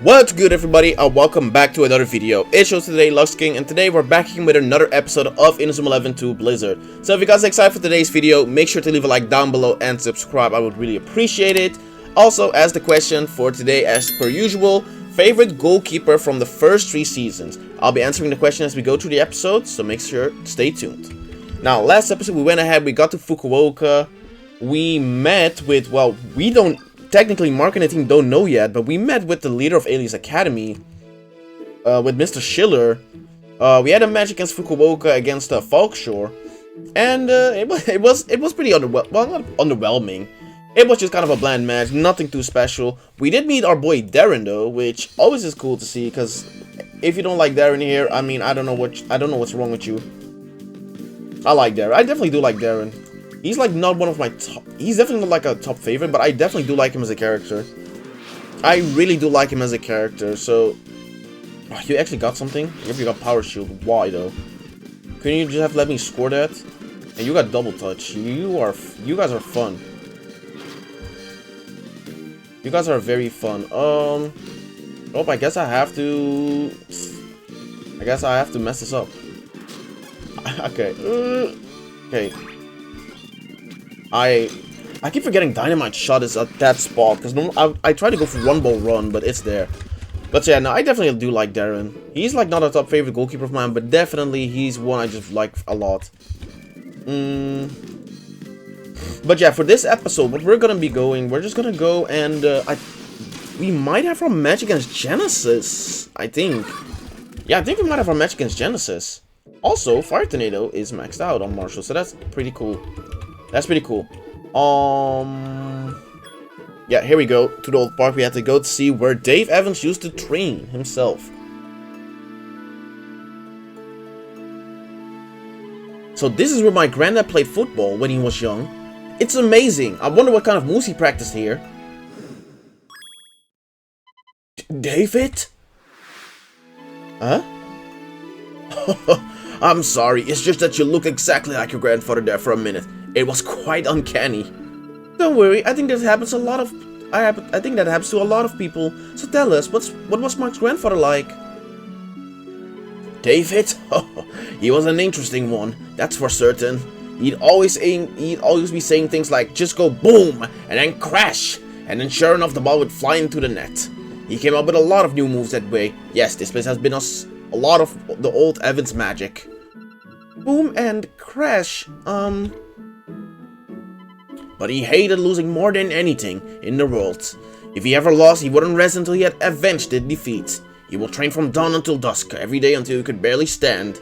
What's good, everybody, and welcome back to another video. It's shows today, Lux King, and today we're back in with another episode of Inazuma 11 2 Blizzard. So if you guys are excited for today's video, make sure to leave a like down below and subscribe. I would really appreciate it. Also, as the question for today, as per usual, favorite goalkeeper from the first 3 seasons. I'll be answering the question as we go through the episode, so make sure to stay tuned. Now, last episode we went ahead, we got to Fukuoka. We met with, well, we don't technically, Mark and the team don't know yet, but we met with the leader of Alias Academy, with Mr. Schiller. We had a match against Fukuoka against Falkshore, and it was pretty underwhelming. It was just kind of a bland match, nothing too special. We did meet our boy Darren though, which always is cool to see. Because if you don't like Darren here, I mean, I don't know what's wrong with you. I like Darren. I definitely do like Darren. He's like not one of my top. He's definitely not like a top favorite, but I definitely do like him as a character. I really do like him as a character. So, oh, you actually got something? If you got power shield, why though? Couldn't you just have let me score that? And you got double touch. You guys are fun. You guys are very fun. Oh, I guess I have to. I guess I have to mess this up. Okay. Okay. I keep forgetting Dynamite Shot is at that spot, because I try to go for one ball run, but it's there. But yeah, no, I definitely do like Darren. He's like not a top favorite goalkeeper of mine, but definitely he's one I just like a lot. But yeah, for this episode, what we're gonna be going, we're just gonna go and we might have our match against Genesis, I think. Yeah, I think we might have our match against Genesis. Also, Fire Tornado is maxed out on Marshall, so that's pretty cool. That's pretty cool. Yeah, here we go to the old park. We had to go to see where Dave Evans used to train himself. So this is where my granddad played football when he was young. It's amazing. I wonder what kind of moves he practiced here. David? Huh? I'm sorry. It's just that you look exactly like your grandfather there for a minute. It was quite uncanny. Don't worry, I think that happens I think that happens to a lot of people. So tell us, what was Mark's grandfather like? David? Oh, he was an interesting one, that's for certain. He'd always be saying things like, just go boom, and then crash. And then sure enough, the ball would fly into the net. He came up with a lot of new moves that way. Yes, this place has been a lot of the old Evans magic. Boom and crash, But he hated losing more than anything in the world. If he ever lost, he wouldn't rest until he had avenged the defeat. He will train from dawn until dusk, every day until he could barely stand.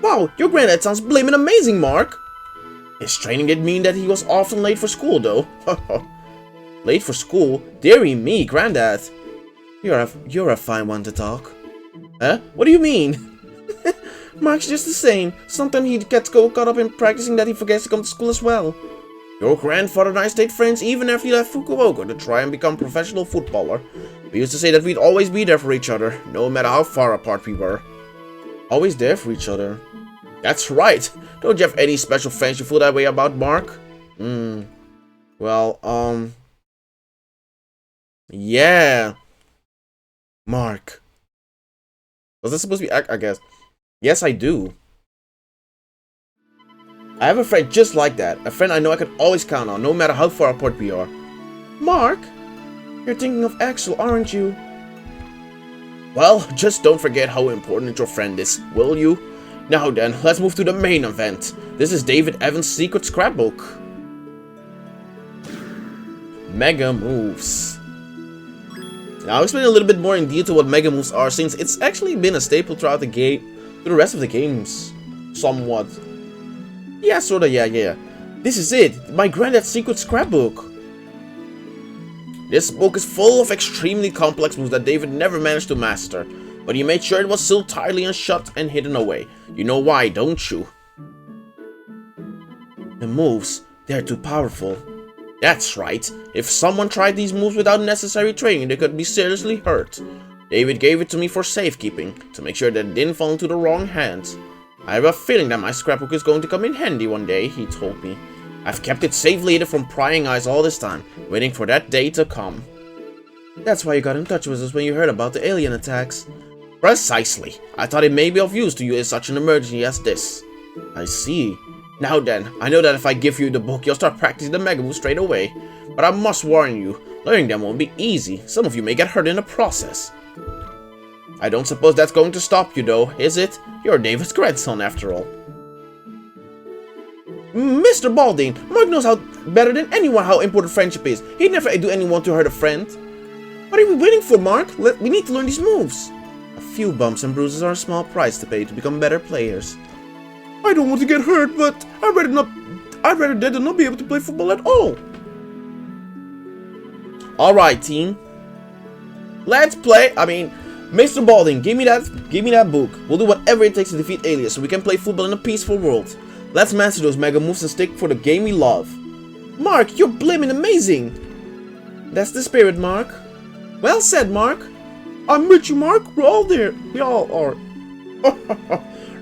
Wow, your granddad sounds blaming amazing, Mark! His training did mean that he was often late for school, though. Late for school? Dearie me, granddad. You're a fine one to talk. Huh? What do you mean? Mark's just the same. Sometimes he gets caught up in practicing that he forgets to come to school as well. Your grandfather and I stayed friends even after he left Fukuoka to try and become a professional footballer. We used to say that we'd always be there for each other, no matter how far apart we were. Always there for each other. That's right. Don't you have any special friends you feel that way about, Mark? Well, yeah. Mark. Was this supposed to be, I guess? Yes, I do. I have a friend just like that. A friend I know I can always count on, no matter how far apart we are. Mark? You're thinking of Axel, aren't you? Well, just don't forget how important your friend is, will you? Now then, let's move to the main event. This is David Evans' secret scrapbook. Mega moves. Now, I'll explain a little bit more in detail what mega moves are, since it's actually been a staple throughout the game, through the rest of the games, somewhat. Yeah, sorta, yeah. This is it, my granddad's secret scrapbook. This book is full of extremely complex moves that David never managed to master, but he made sure it was still tightly shut and hidden away. You know why, don't you? The moves, they're too powerful. That's right, if someone tried these moves without necessary training, they could be seriously hurt. David gave it to me for safekeeping, to make sure that it didn't fall into the wrong hands. I have a feeling that my scrapbook is going to come in handy one day, he told me. I've kept it safely hidden from prying eyes all this time, waiting for that day to come. That's why you got in touch with us when you heard about the alien attacks. Precisely. I thought it may be of use to you in such an emergency as this. I see. Now then, I know that if I give you the book, you'll start practicing the mega moves straight away. But I must warn you, learning them won't be easy. Some of you may get hurt in the process. I don't suppose that's going to stop you though, is it? You're David's grandson after all. Mr. Balding, Mark knows how better than anyone how important friendship is. He'd never do anyone to hurt a friend. What are we waiting for, Mark? We need to learn these moves. A few bumps and bruises are a small price to pay to become better players. I don't want to get hurt, but I'd rather dead than not be able to play football at all. Alright, team. Let's play. Mr. Balding, give me that book. We'll do whatever it takes to defeat aliens so we can play football in a peaceful world. Let's master those mega moves and stick for the game we love. Mark, you're blimmin' amazing. That's the spirit, Mark. Well said, Mark. I'm with you, Mark. We're all there. We all are.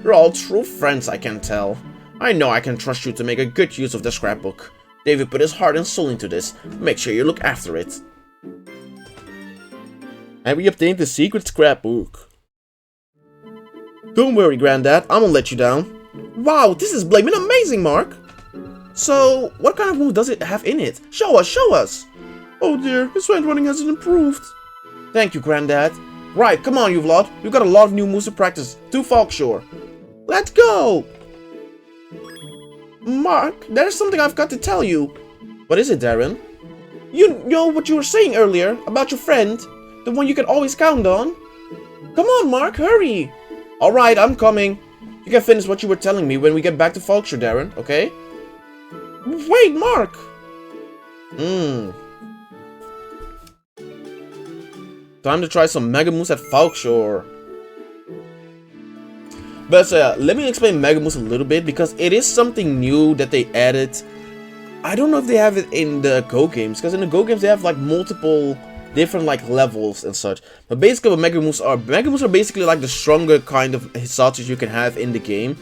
You're all true friends, I can tell. I know I can trust you to make a good use of the scrapbook. David put his heart and soul into this. Make sure you look after it. And we obtained the secret scrapbook. Don't worry, Granddad. I won't let you down. Wow, this is blaming amazing, Mark. So, what kind of move does it have in it? Show us, show us. Oh dear, his handwriting hasn't improved. Thank you, Granddad. Right, come on, you lot. We've got a lot of new moves to practice. To Falkshore. Let's go. Mark, there's something I've got to tell you. What is it, Darren? You know what you were saying earlier about your friend? The one you can always count on? Come on, Mark, hurry. Alright, I'm coming. You can finish what you were telling me when we get back to Falkshore, Darren, okay? Wait, Mark! Time to try some mega moves at Falkshore. But let me explain mega moves a little bit because it is something new that they added. I don't know if they have it in the Go games, because in the Go games they have like multiple different like levels and such. But basically what mega moves are basically like the stronger kind of Hisatsus you can have in the game.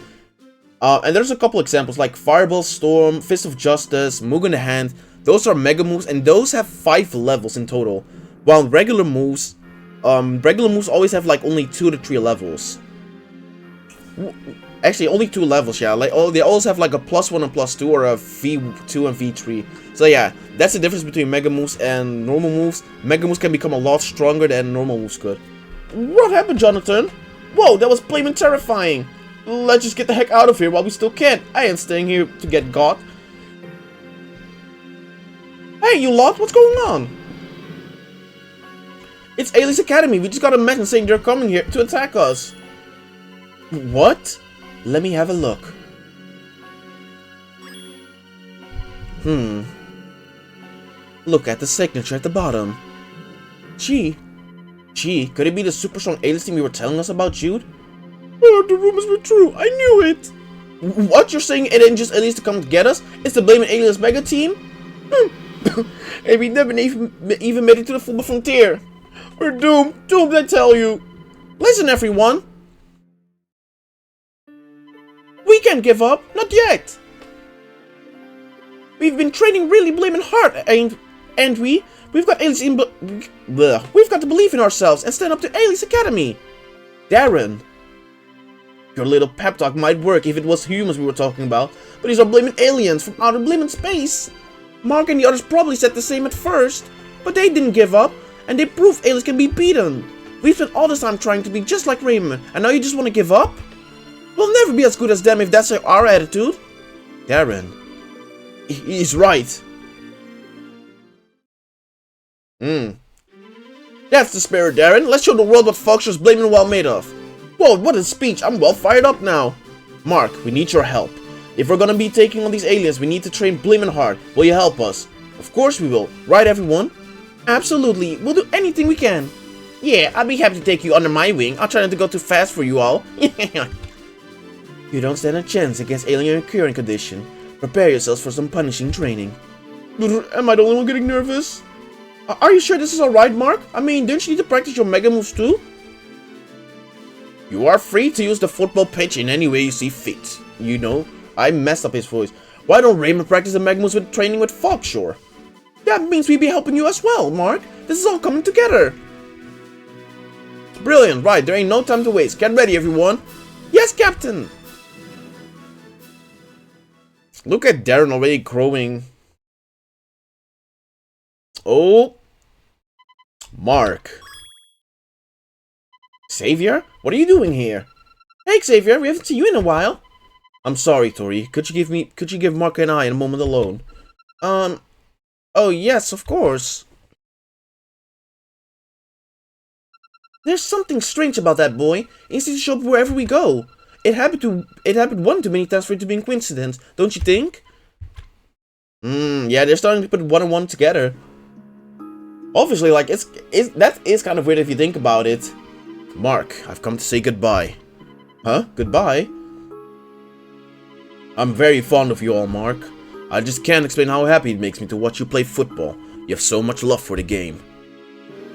And there's a couple examples like Fireball, Storm, Fist of Justice, Mugen the Hand. Those are mega moves and those have 5 levels in total. While regular moves always have like only 2 to 3 levels. Actually, only 2 levels, yeah. Like, they always have like a +1 and +2 or a V2 and V3. So yeah, that's the difference between mega moves and normal moves. Mega moves can become a lot stronger than normal moves could. What happened, Jonathan? Whoa, that was plain terrifying. Let's just get the heck out of here while we still can. I ain't staying here to get got. Hey, you lot, what's going on? It's Ailey's Academy. We just got a message saying they're coming here to attack us. What? Let me have a look. Look at the signature at the bottom. Gee, could it be the super strong aliens team you were telling us about, Jude? Oh, the rumors were true. I knew it. What? You're saying it ain't just aliens to come get us? It's the blaming aliens mega team? And we never even made it to the football frontier. We're doomed. Doomed, I tell you. Listen, everyone. We can't give up. Not yet. We've been training really blaming hard, ain't we? We've got aliens in we've got to believe in ourselves and stand up to Ailey's Academy. Darren, your little pep talk might work if it was humans we were talking about, but these are blaming aliens from outer blaming space. Mark and the others probably said the same at first, but they didn't give up, and they proved aliens can be beaten. We've spent all this time trying to be just like Raymond, and now you just want to give up? We'll never be as good as them if that's our attitude. Darren, he's right. That's the spirit, Darren. Let's show the world what Falkshore's blaming well made of. Whoa, what a speech. I'm well fired up now. Mark, we need your help. If we're gonna be taking on these aliens, we need to train blaming hard. Will you help us? Of course we will. Right, everyone? Absolutely. We'll do anything we can. Yeah, I'll be happy to take you under my wing. I'll try not to go too fast for you all. You don't stand a chance against alien curing condition. Prepare yourselves for some punishing training. Am I the only one getting nervous? Are you sure this is alright, Mark? I mean, don't you need to practice your mega moves too? You are free to use the football pitch in any way you see fit. You know, I messed up his voice. Why don't Raymond practice the mega moves with training with Falkshore? That means we'd be helping you as well, Mark. This is all coming together. Brilliant, right, there ain't no time to waste. Get ready, everyone. Yes, Captain. Look at Darren already crowing. Oh. Mark. Xavier? What are you doing here? Hey, Xavier, we haven't seen you in a while. I'm sorry, Tori. Could you give Mark and I a moment alone? Oh yes, of course. There's something strange about that boy. He seems to show up wherever we go. It happened one too many times for it to be a coincidence, don't you think? Yeah, they're starting to put one and one together. Obviously, like, that is kind of weird if you think about it. Mark, I've come to say goodbye. Huh? Goodbye? I'm very fond of you all, Mark. I just can't explain how happy it makes me to watch you play football. You have so much love for the game.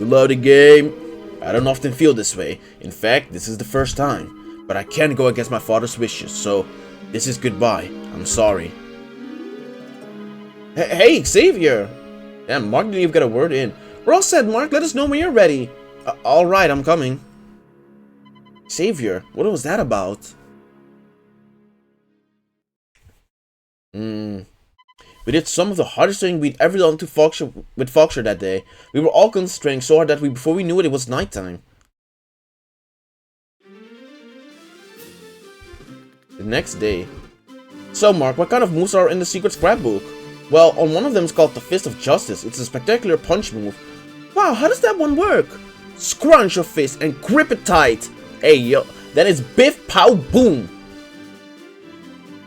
You love the game? I don't often feel this way. In fact, this is the first time. But I can't go against my father's wishes, so this is goodbye. I'm sorry. Hey, Xavier! Damn, Mark didn't even get a word in. We're all set, Mark. Let us know when you're ready. Alright, I'm coming. Xavier, what was that about? We did some of the hardest thing we'd ever done with Foxshire that day. We were all constrained so hard that before we knew it, it was nighttime. The next day. So, Mark, what kind of moves are in the secret scrapbook? Well, on one of them is called the Fist of Justice. It's a spectacular punch move. Wow, how does that one work? Scrunch your fist and grip it tight. Hey, yo, then it's biff, pow, boom.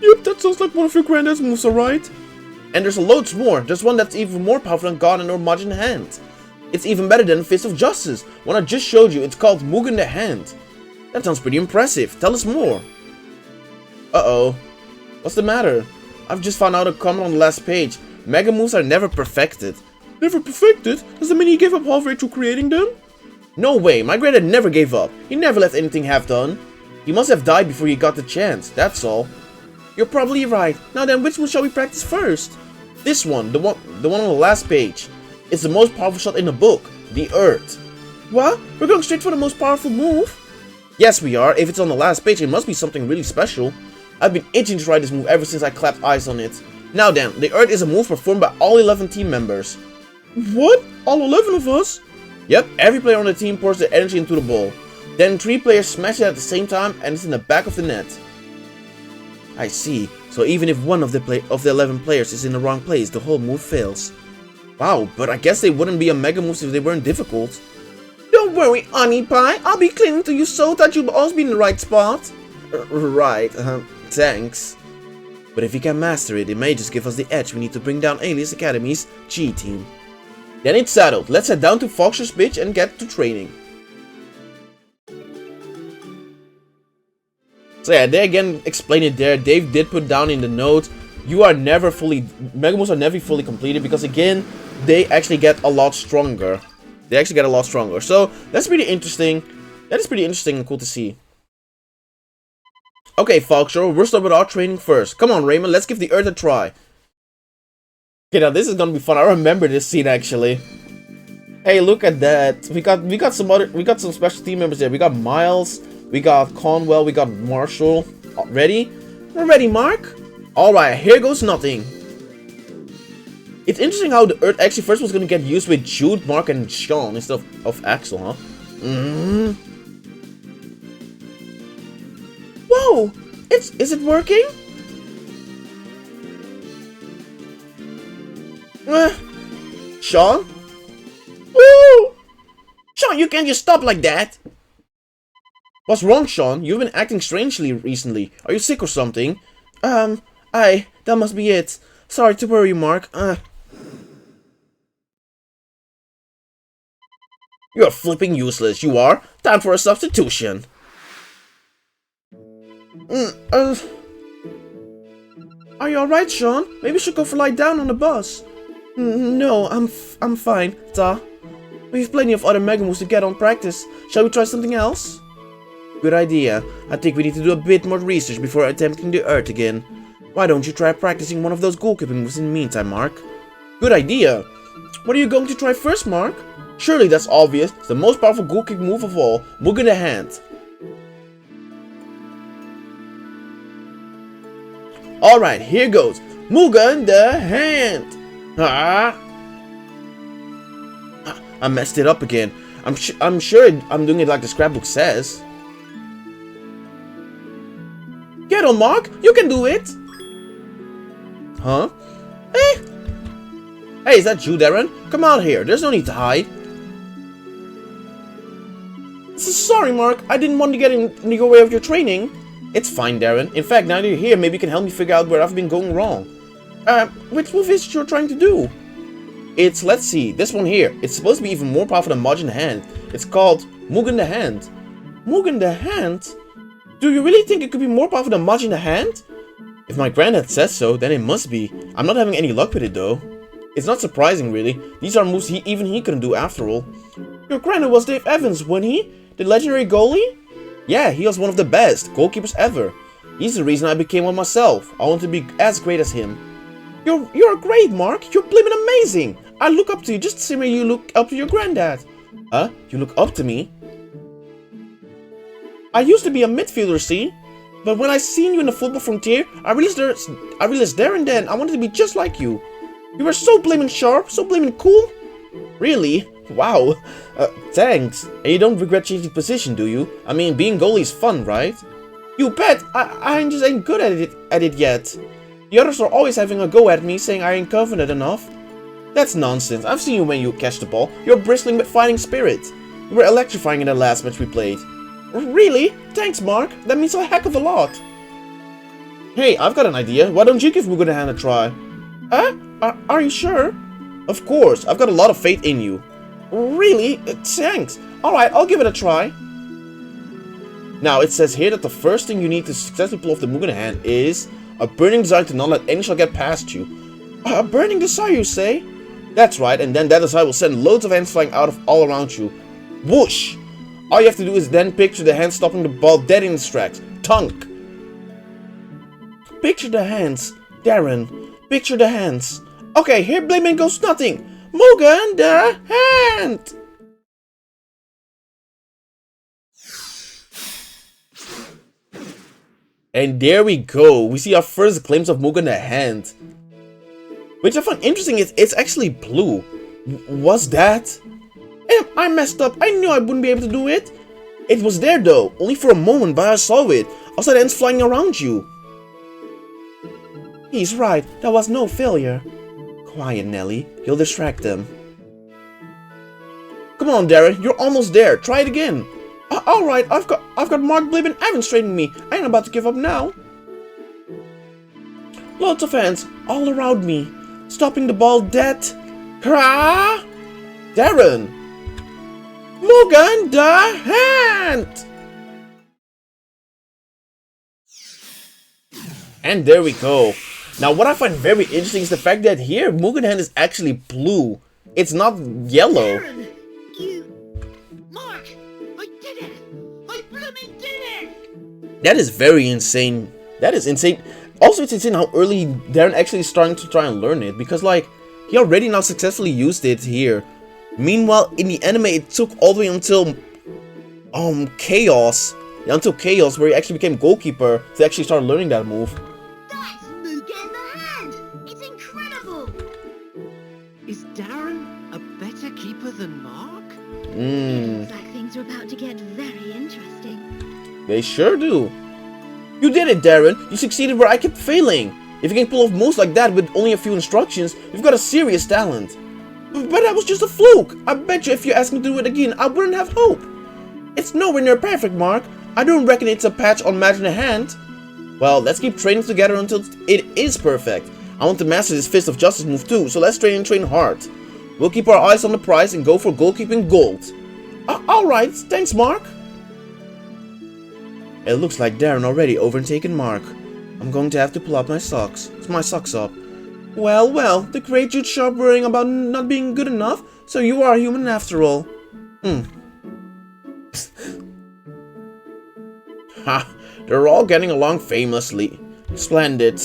Yep, that sounds like one of your granddad's moves, alright? And there's loads more. There's one that's even more powerful than God and or Mudge in the Hand. It's even better than Fist of Justice. One I just showed you, it's called Moog in the Hand. That sounds pretty impressive. Tell us more. Uh-oh. What's the matter? I've just found out a comment on the last page. Mega moves are never perfected. Never perfected? Does that mean he gave up halfway through creating them? No way, my granddad never gave up. He never left anything half done. He must have died before he got the chance, that's all. You're probably right. Now then, which one shall we practice first? This one, the one on the last page. It's the most powerful shot in the book, the Earth. What? We're going straight for the most powerful move? Yes, we are. If it's on the last page, it must be something really special. I've been itching to try this move ever since I clapped eyes on it. Now then, the Earth is a move performed by all 11 team members. What? All 11 of us? Yep, every player on the team pours their energy into the ball. Then 3 players smash it at the same time and it's in the back of the net. I see. So even if one of the 11 players is in the wrong place, the whole move fails. Wow, but I guess they wouldn't be a mega move if they weren't difficult. Don't worry, Honey Pie. I'll be clinging to you so that you'll always be in the right spot. Right, thanks. But if we can master it, it may just give us the edge we need to bring down Alias Academy's G team. Then it's settled. Let's head down to Foxshire's pitch and get to training. So yeah, they again explain it there. Dave did put down in the note, Mega moves are never fully completed because again, they actually get a lot stronger. So that's pretty interesting. That is pretty interesting and cool to see. Okay, Foxshire, we'll start with our training first. Come on, Raymond, let's give the Earth a try. Okay, now this is gonna be fun. I remember this scene actually. Hey, look at that. We got some special team members there. We got Miles, we got Conwell, we got Marshall. Ready? We're ready, Mark. Alright, here goes nothing. It's interesting how the Earth actually first was gonna get used with Jude, Mark, and Sean instead of Axel, huh? Whoa! Is it working? Sean? Woo! Sean, you can't just stop like that! What's wrong, Sean? You've been acting strangely recently. Are you sick or something? That must be it. Sorry to worry you, Mark. You're flipping useless, you are. Time for a substitution. Are you alright, Sean? Maybe you should go for lie down on the bus. No, I'm fine, duh. We have plenty of other Mega moves to get on practice. Shall we try something else? Good idea. I think we need to do a bit more research before attempting the Earth again. Why don't you try practicing one of those goalkeeping moves in the meantime, Mark? Good idea. What are you going to try first, Mark? Surely that's obvious. It's the most powerful goal kick move of all. Mug in the hand. Alright, here goes. Mug in the hand. I messed it up again. I'm sure I'm doing it like the scrapbook says. Get on, Mark. You can do it. Huh? Hey, is that you, Darren? Come out here. There's no need to hide. Sorry, Mark. I didn't want to get in your way of your training. It's fine, Darren. In fact, now that you're here, maybe you can help me figure out where I've been going wrong. Which move is it you're trying to do? It's, let's see, this one here. It's supposed to be even more powerful than Mudge in the Hand. It's called Mug in the Hand. Mug in the Hand? Do you really think it could be more powerful than Mudge in the Hand? If my granddad says so, then it must be. I'm not having any luck with it though. It's not surprising really. These are moves even he couldn't do after all. Your granddad was Dave Evans, wasn't he? The legendary goalie? Yeah, he was one of the best goalkeepers ever. He's the reason I became one myself. I want to be as great as him. You're great, Mark. You're blimmin' amazing. I look up to you just the same way you look up to your granddad. Huh? You look up to me? I used to be a midfielder, see? But when I seen you in the football frontier, I realized there and then I wanted to be just like you. You were so blimmin' sharp, so blimmin' cool. Really? Wow. Thanks. And you don't regret changing position, do you? I mean, being goalie is fun, right? You bet. I just ain't good at it yet. The others are always having a go at me, saying I ain't confident enough. That's nonsense. I've seen you when you catch the ball. You're bristling with fighting spirit. You were electrifying in the last match we played. Really? Thanks, Mark. That means a heck of a lot. Hey, I've got an idea. Why don't you give Mug in the Hand a try? Are you sure? Of course. I've got a lot of faith in you. Really? Thanks. Alright, I'll give it a try. Now, it says here that the first thing you need to successfully pull off the Mug in the Hand is a burning desire to not let any shall get past you. A burning desire, you say? That's right, and then that desire will send loads of hands flying out of all around you. Whoosh! All you have to do is then picture the hand stopping the ball dead in its tracks. Tunk! Picture the hands. Darren, picture the hands. Okay, here blaming goes nothing. Mug in the Hand! And there we go. We see our first glimpse of Mug in the Hand. Which I find interesting is it's actually blue. Was that? I messed up. I knew I wouldn't be able to do it. It was there though. Only for a moment, but I saw it. I saw the ants flying around you. He's right. That was no failure. Quiet, Nelly. You'll distract them. Come on, Darren. You're almost there. Try it again. Alright, I've got Mark Blib and Evans training me. I ain't about to give up now. Lots of hands all around me. Stopping the ball dead. Hurrah! Darren! Mug in the Hand! And there we go. Now what I find very interesting is the fact that here Mug in the Hand is actually blue. It's not yellow. Darren, Mark, I did it! I blooming did it! That is very insane. That is insane. Also, it's insane how early Darren actually is starting to try and learn it. Because, like, he already now successfully used it here. Meanwhile, in the anime, it took all the way until Chaos. Yeah, until Chaos, where he actually became goalkeeper to actually start learning that move. That's Mug in the Hand! It's incredible! Is Darren a better keeper than Mark? It looks like things are about to get very interesting. They sure do. You did it, Darren. You succeeded where I kept failing. If you can pull off moves like that with only a few instructions, you've got a serious talent. But that was just a fluke. I bet you if you asked me to do it again, I wouldn't have hope. It's nowhere near perfect, Mark. I don't reckon it's a patch on Mudge in the Hand. Well, let's keep training together until it is perfect. I want to master this Fist of Justice move too, so let's train and train hard. We'll keep our eyes on the prize and go for goalkeeping gold. Alright, thanks, Mark. It looks like Darren already overtaken Mark. I'm going to have to pull out my socks. My socks up. Well, well, the great Jude Sharp worrying about not being good enough, so you are human after all. Ha, they're all getting along famously. Splendid.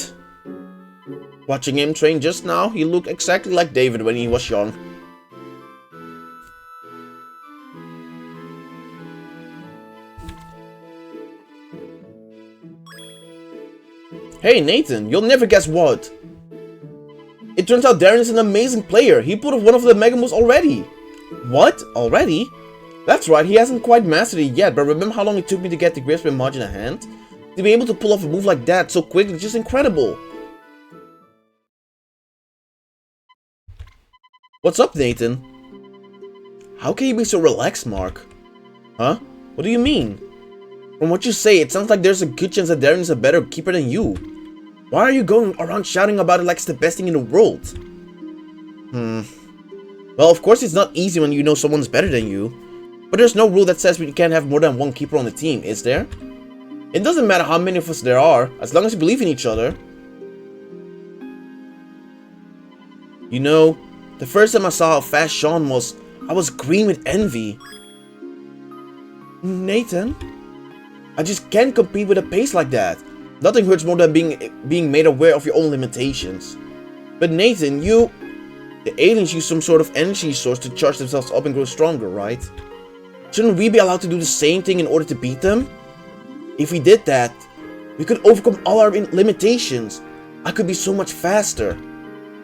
Watching him train just now, he looked exactly like David when he was young. Hey Nathan, you'll never guess what. It turns out Darren is an amazing player. He pulled off one of the Mega Moves already. What? Already? That's right, he hasn't quite mastered it yet, but remember how long it took me to get the grip and Marge in a hand? To be able to pull off a move like that so quickly is just incredible. What's up, Nathan? How can you be so relaxed, Mark? Huh? What do you mean? From what you say, it sounds like there's a good chance that Darren is a better keeper than you. Why are you going around shouting about it like it's the best thing in the world? Well, of course it's not easy when you know someone's better than you. But there's no rule that says we can't have more than one keeper on the team, is there? It doesn't matter how many of us there are, as long as we believe in each other. You know, the first time I saw how fast Sean was, I was green with envy. Nathan? I just can't compete with a pace like that. Nothing hurts more than being made aware of your own limitations. But Nathan, the aliens use some sort of energy source to charge themselves up and grow stronger, right? Shouldn't we be allowed to do the same thing in order to beat them? If we did that, we could overcome all our limitations. I could be so much faster.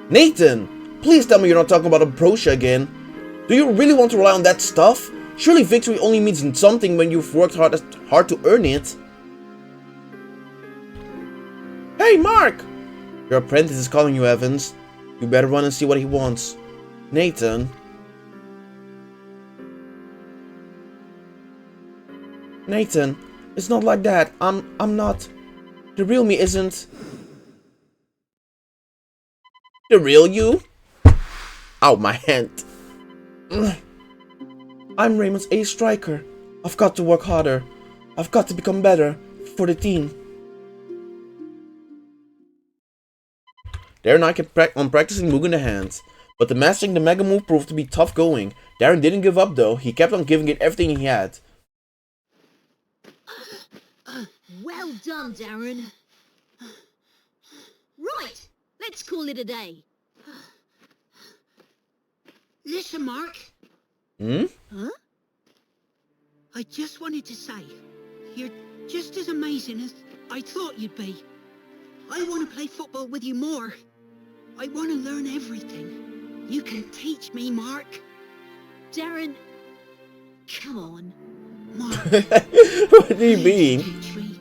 Nathan, please tell me you're not talking about Ambrosia again. Do you really want to rely on that stuff? Surely victory only means something when you've worked hard to earn it. Hey, Mark! Your apprentice is calling you, Evans. You better run and see what he wants. Nathan. Nathan, it's not like that. I'm not. The real me isn't. The real you? Ow, my hand. I'm Raymond's ace striker. I've got to work harder. I've got to become better for the team. Darren and I kept on practicing Mugen the hands, but the mastering the Mega Move proved to be tough going. Darren didn't give up though. He kept on giving it everything he had. Well done, Darren. Right, let's call it a day. Listen, Mark. Huh? I just wanted to say, you're just as amazing as I thought you'd be. I want to play football with you more. I want to learn everything. You can teach me, Mark. Darren, come on. Mark. What do you mean? Teach me.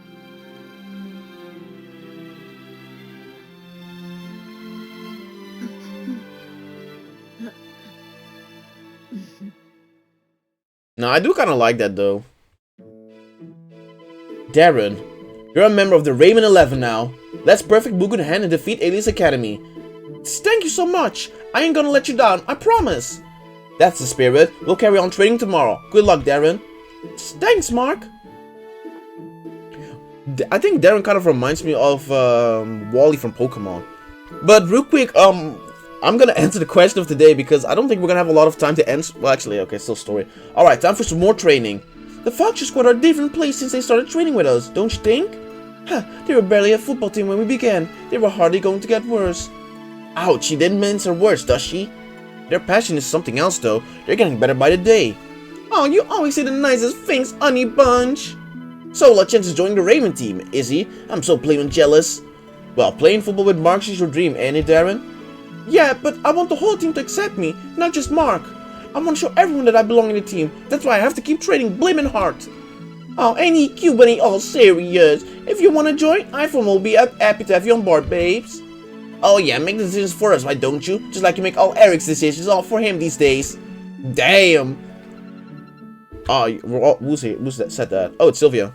No, I do kind of like that though. Darren, you're a member of the Raymond 11 now. Let's perfect Mugen Hand and defeat Alias Academy. Thank you so much. I ain't gonna let you down, I promise. That's the spirit. We'll carry on training tomorrow. Good luck, Darren. Thanks, Mark. I think Darren kind of reminds me of Wally from Pokemon. But real quick, I'm gonna answer the question of the day because I don't think we're gonna have a lot of time to answer. Well, actually, okay, still story. Alright, time for some more training. The Foxy Squad are a different place since they started training with us, don't you think? Huh, they were barely a football team when we began. They were hardly going to get worse. Ouch, she didn't mince her words, does she? Their passion is something else, though. They're getting better by the day. Oh, you always say the nicest things, honey bunch. So, LaChance is joining the Raymond team, is he? I'm so plain jealous. Well, playing football with Mark is your dream, ain't it, Darren? Yeah, but I want the whole team to accept me, not just Mark. I want to show everyone that I belong in the team. That's why I have to keep training blimmin' hard. Oh, ain't he cute when he all serious? If you want to join, iPhone will be happy to have you on board, babes. Oh yeah, make the decisions for us, why don't you? Just like you make all Eric's decisions all for him these days. Damn. Oh, who's that said that? Oh, it's Sylvia.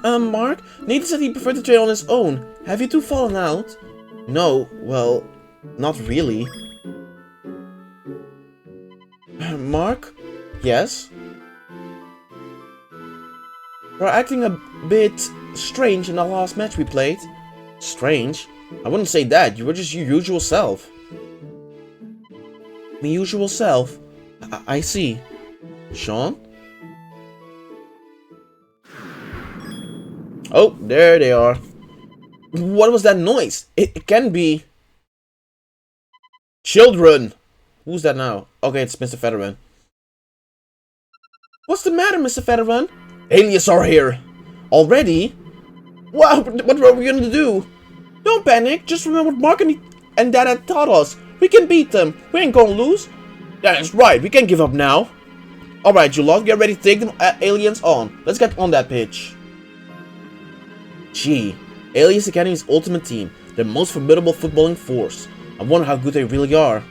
Mark, Nathan said he preferred to train on his own. Have you two fallen out? No, well, not really. Mark? Yes? You're acting a bit strange in the last match we played. Strange? I wouldn't say that. You were just your usual self. My usual self? I see. Sean? Oh, there they are. What was that noise? It can be... Children! Who's that now? Okay, it's Mr. Federman. What's the matter, Mr. Federman? Aliens are here! Already? Wow, what are we gonna do? Don't panic, just remember what Mark and Dad had taught us. We can beat them. We ain't gonna lose. That is right, we can't give up now. Alright, you lot, get ready to take them aliens on. Let's get on that pitch. Gee, Aliens Academy's ultimate team. Their most formidable footballing force. I wonder how good they really are.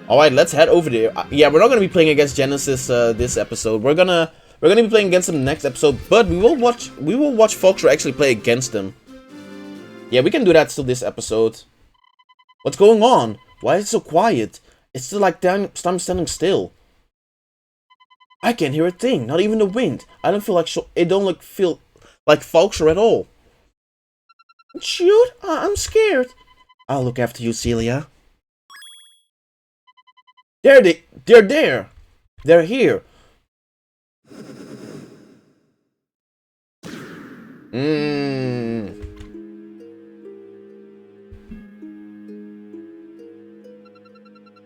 Alright, let's head over there. Yeah, we're not gonna be playing against Genesis this episode. We're gonna be playing against them next episode, but we will watch Foxer actually play against them. Yeah, we can do that still this episode. What's going on? Why is it so quiet? It's still like I'm standing still. I can't hear a thing, not even the wind. I don't feel like feel like Foxer at all. Shoot, I'm scared. I'll look after you, Celia. They're there. They're here.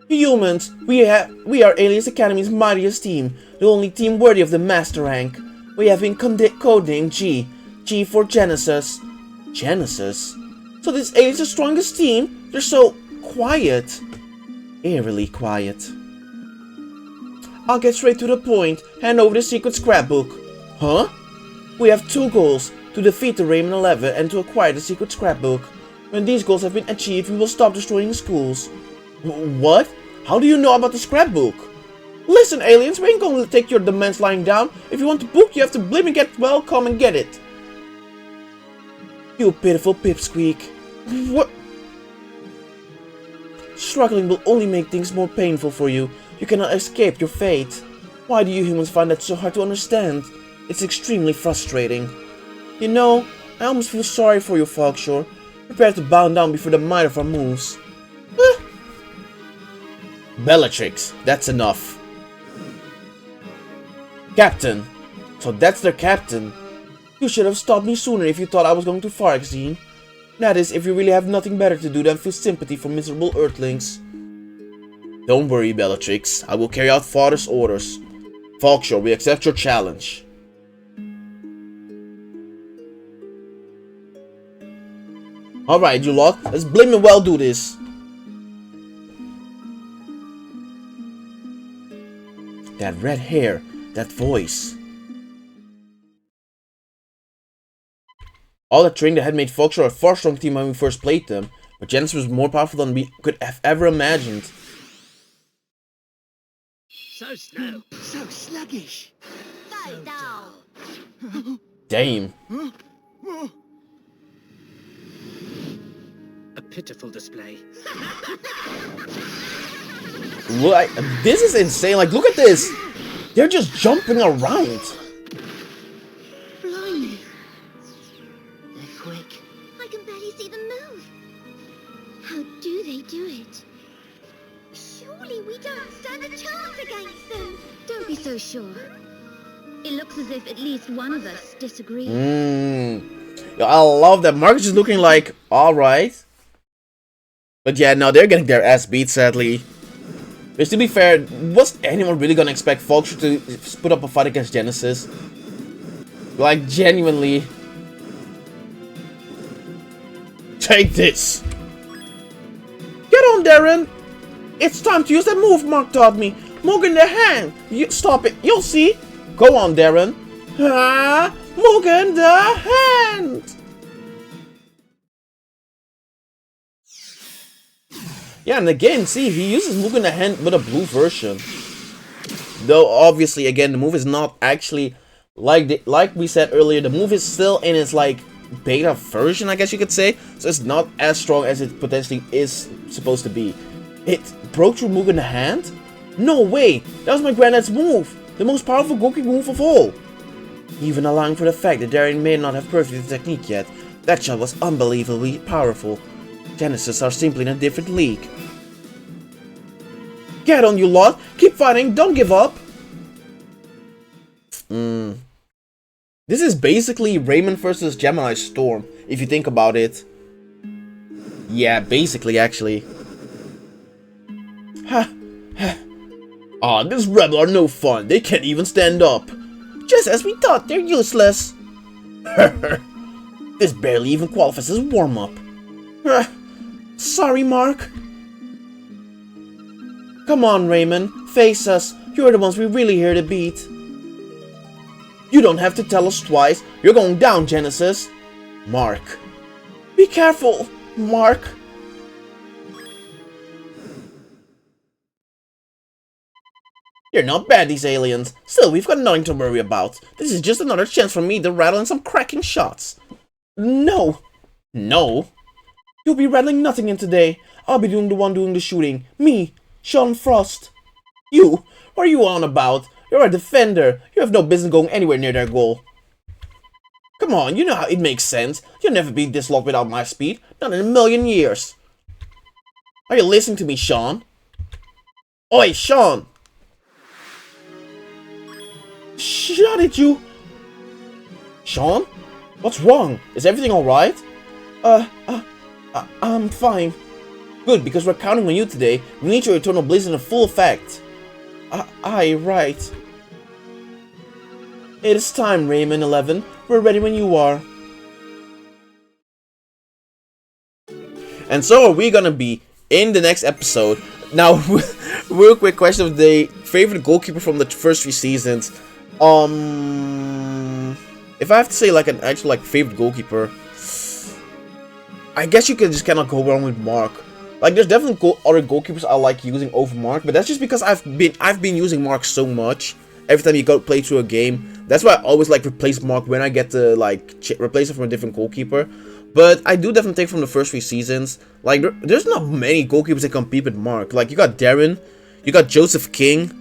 Humans, we are Aliens Academy's mightiest team, the only team worthy of the master rank. We have been codenamed G. G for Genesis. Genesis? So this Aliens the strongest team? They're so quiet. Eerily quiet. I'll get straight to the point. Hand over the secret scrapbook. Huh? We have 2 goals. To defeat the Raymond 11 and to acquire the secret scrapbook. When these goals have been achieved, we will stop destroying schools. What? How do you know about the scrapbook? Listen, aliens, we ain't gonna take your demands lying down. If you want the book, you have to blimmin' get well, come and get it. You pitiful pipsqueak. What? Struggling will only make things more painful for you. You cannot escape your fate. Why do you humans find that so hard to understand? It's extremely frustrating. You know, I almost feel sorry for you, Foxshore. Prepare to bow down before the might of our moves. Bellatrix, that's enough. Captain. So that's their captain. You should have stopped me sooner if you thought I was going too far, Xene. That is, if you really have nothing better to do than feel sympathy for miserable Earthlings. Don't worry, Bellatrix. I will carry out Father's orders. Foxshore, we accept your challenge. Alright, you lot. Let's blimmin' well do this. That red hair. That voice. All that training that had made Foxshore a far strong team when we first played them, but Genesis was more powerful than we could have ever imagined. So slow, so sluggish. So dull. Damn. A pitiful display. What? This is insane. Like, look at this. They're just jumping around. Blimey. They're quick. I can barely see them move. How do they do it? Surely we don't stand a chance against them. Don't be so sure. It looks as if at least one of us disagrees. I love that. Marcus is looking like, alright. But yeah, no, they're getting their ass beat, sadly. Which, to be fair, was anyone really gonna expect Foxshore to put up a fight against Genesis? Like, genuinely. Take this! Get on, Darren! It's time to use that move Mark taught me. Move in the hand! You stop it, you'll see! Go on, Darren! Ah! Move in the hand! Yeah, and again, see, he uses Move in the hand with a blue version. Though, obviously, again, the move is not actually, like we said earlier, the move is still in its, like, beta version, I guess you could say. So it's not as strong as it potentially is supposed to be. It broke through Move in the hand? No way! That was my granddad's move! The most powerful Goki move of all! Even allowing for the fact that Darren may not have perfected the technique yet, that shot was unbelievably powerful. Genesis are simply in a different league. Get on, you lot! Keep fighting, don't give up! This is basically Raymond versus Gemini Storm, if you think about it. Yeah, basically, actually. Ha! Ah, these rebels are no fun. They can't even stand up. Just as we thought, they're useless. This barely even qualifies as warm-up. Sorry, Mark. Come on, Raymond. Face us. You're the ones we really here to beat. You don't have to tell us twice. You're going down, Genesis. Mark. Be careful, Mark. They're not bad, these aliens. Still, we've got nothing to worry about. This is just another chance for me to rattle in some cracking shots. No. No. You'll be rattling nothing in today. I'll be doing the shooting. Me, Sean Frost. You? What are you on about? You're a defender. You have no business going anywhere near their goal. Come on, you know how it makes sense. You'll never be this locked without my speed. Not in a million years. Are you listening to me, Sean? Oi, Sean! Shut it, you! Sean? What's wrong? Is everything alright? I'm fine. Good, because we're counting on you today. We need your Eternal Blizzard in full effect. Right. It is time, Raymond 11. We're ready when you are. And so are we gonna be in the next episode. Now, real quick question of the day. Favorite goalkeeper from the first 3 seasons. If I have to say like an actual like favorite goalkeeper, I guess you can just cannot go wrong with Mark. Like there's definitely other goalkeepers I like using over Mark, but that's just because I've been using Mark so much. Every time you go play through a game, that's why I always like replace Mark when I get to like replace it from a different goalkeeper. But I do definitely take from the first 3 seasons. Like there's not many goalkeepers that compete with Mark. Like you got Darren, you got Joseph King,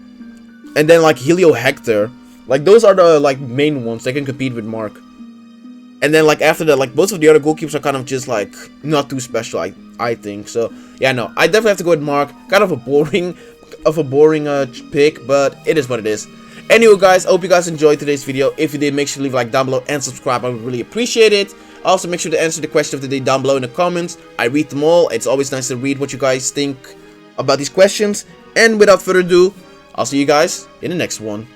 and then like Helio Hector. Like those are the like main ones that can compete with Mark. And then like after that, like most of the other goalkeepers are kind of just like not too special, I think. So yeah, no, I definitely have to go with Mark. Kind of a boring pick, but it is what it is. Anyway, guys, I hope you guys enjoyed today's video. If you did, make sure to leave a like down below and subscribe. I would really appreciate it. Also, make sure to answer the question of the day down below in the comments. I read them all. It's always nice to read what you guys think about these questions. And without further ado, I'll see you guys in the next one.